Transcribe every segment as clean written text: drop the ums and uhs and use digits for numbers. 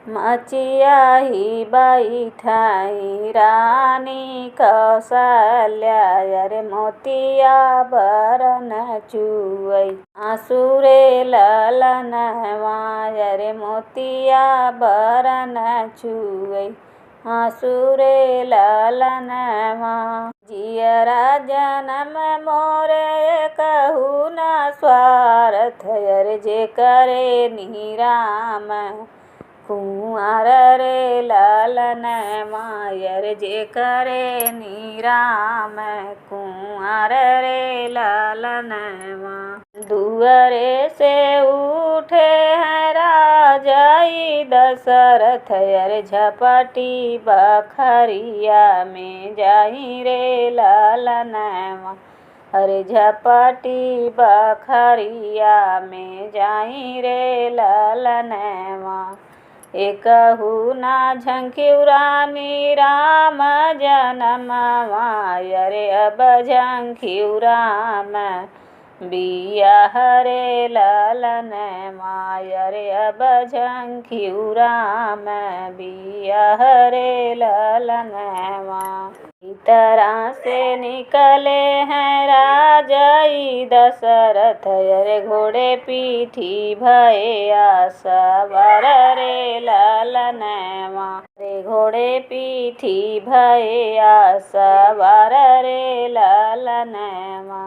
मचिया ही बैठाई रानी कौशल्या अरे मोतिया बरन चुवई आसुरे ललनवा अरे मोतिया बरन चुवई आसुरे ललनवा जियरा जनम मोरे कहू न स्वार्थ अरे जे करे निराम कुंवर रे ललनवा अरे जे करे निराम कुंवर रे ललनवा दुअरे से उठे हैं राजाई दशरथ अरे झपटी बखरिया में जाई रे ललनवा अरे झपटी बखरिया में जाई रे ललनवा एकहु ना झंखियु रानी राम जनमवा अरे अब झंखियु राम बियाह रे ललनवा अरे अब झंखियु राम बियाह रे ललनवा तरह से निकले हैं राजाई दशरथ अरे घोड़े पीठी भैया सवार रे ललनवा रे घोड़े पीठी भैया सवार रे ललनवा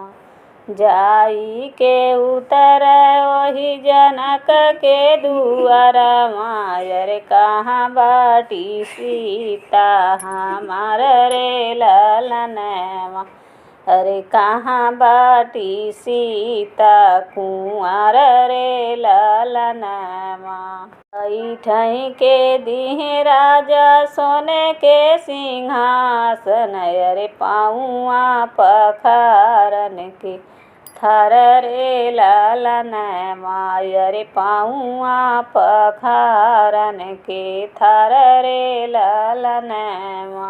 जाई के उतर वही जनक के दुआरवा अरे कहाँ बाटी सीता हमार रे ललनवा अरे कहाँ बाटी सीता कुंवर रे ललनवा ऐठई के दिहे राजा सोने के सिंहासन अरे पाऊआ पखारन के थर रे ललनवा अरे पाऊआ पखारन के थर रे ललनवा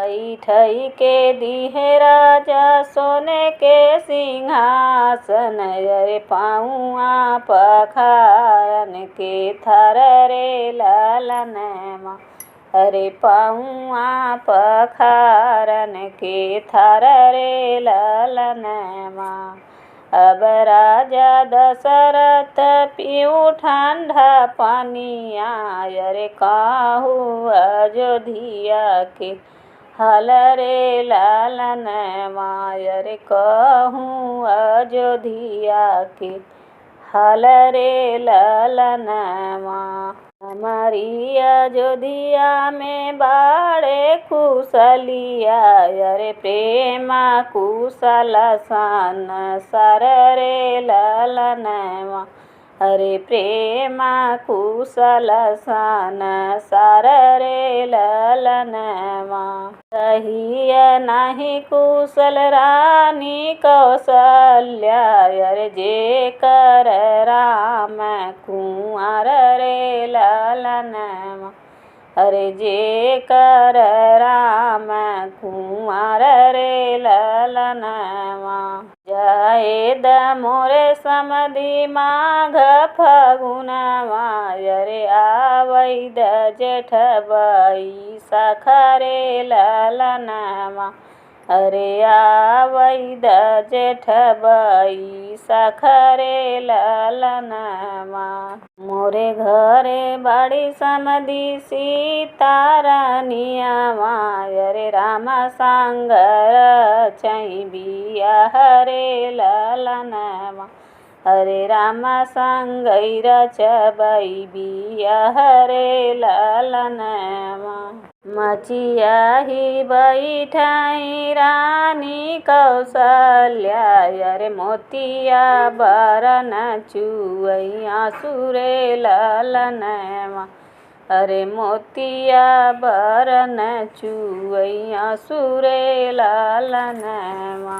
ऐठई के दिहे राजा सोने के सिंहासन अरे पाऊआ पखारन के थर रे ललनवा अरे पाऊआ पखारन के थर रे ललनवा अब राजा दशरथ पीऊ ठंडा पानिया अरे काहू अयोध्या के हल रे ललनवा अरे कहूँ अयोध्या के हल रे ललनवा हमारी अयोध्या में बाड़े कुशलिया अरे प्रेमा कुशल सन सर रे ललनवा अरे प्रेमा कुशल सन सर रे ललनवा कहिया नहीं कुशल रानी कौशल्या अरे जे कर राम कुंवर रे ललनवा अरे जे कर राम कुंवर रे ललनवा जाए द मोरे समधि माघ फगुनवा अरे आवै द जेठ बैसाख रे ललनवा अरे आवै द जेठ बैसाख रे ललनवा मोरे घरे बड़ी समधि सीता रानियावा अरे राम सांगर चई बियाह रे ललनवा अरे राम संगई रचबई बियाह रे ललनवा मचिया ही बैठाई रानी कौशल्या अरे मोतिया बरन चुवई आसुरे ललनवा अरे मोतिया बरन चुवई आसुरे ललनवा।